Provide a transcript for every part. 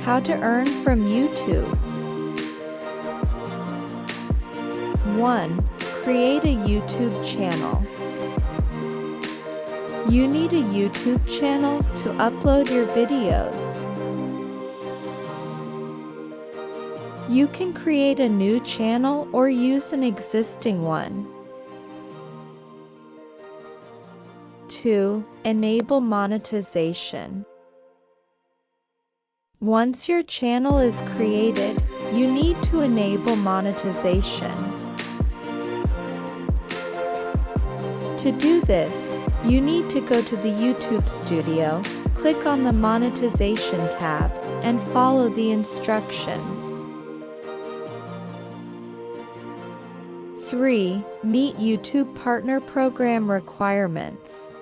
How to earn from YouTube. 1. Create a YouTube channel. You need a YouTube channel to upload your videos. You can create a new channel or use an existing one. 2. Enable monetization. Once your channel is created, you need to enable monetization. To do this, you need to go to the YouTube Studio, click on the Monetization tab, and follow the instructions. 3. Meet YouTube Partner Program requirements.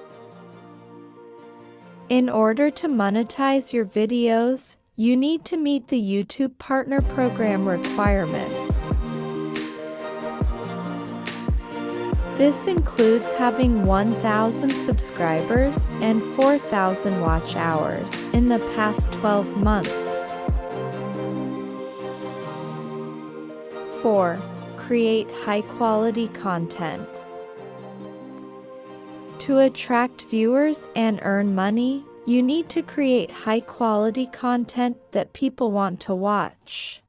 In order to monetize your videos, you need to meet the YouTube Partner Program requirements. This includes having 1,000 subscribers and 4,000 watch hours in the past 12 months. 4. Create high-quality content. To attract viewers and earn money, you need to create high-quality content that people want to watch.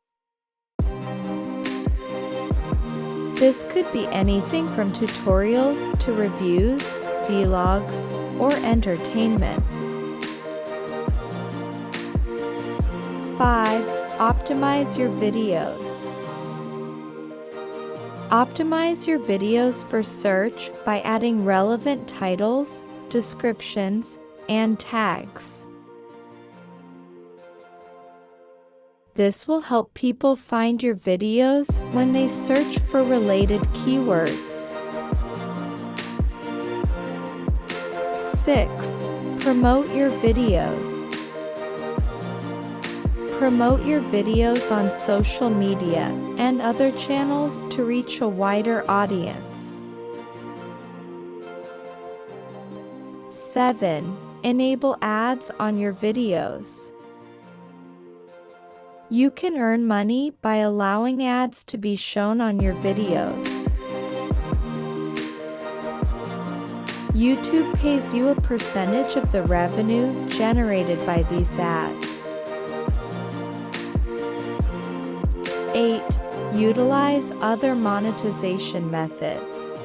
This could be anything from tutorials to reviews, vlogs, or entertainment. 5. Optimize your videos. Optimize your videos for search by adding relevant titles, descriptions, and tags. This will help people find your videos when they search for related keywords. 6. Promote your videos. Promote your videos on social media and other channels to reach a wider audience. 7. Enable ads on your videos. You can earn money by allowing ads to be shown on your videos. YouTube pays you a percentage of the revenue generated by these ads. 8. Utilize other monetization methods.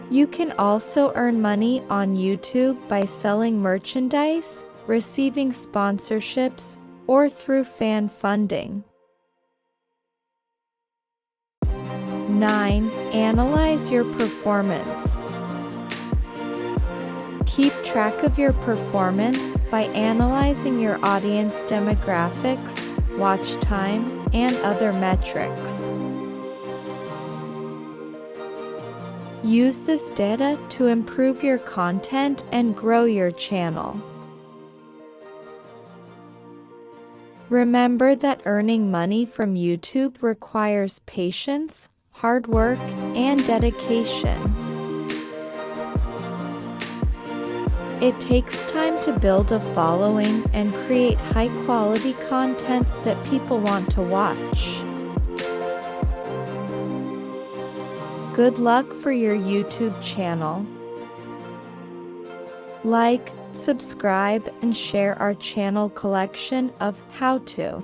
You can also earn money on YouTube by selling merchandise, receiving sponsorships, or through fan funding. 9. Analyze your performance. Keep track of your performance by analyzing your audience demographics, watch time, and other metrics. Use this data to improve your content and grow your channel. Remember that earning money from YouTube requires patience, hard work, and dedication. It takes time to build a following and create high-quality content that people want to watch. Good luck for your YouTube channel. Like, subscribe, and share our channel collection of how-to.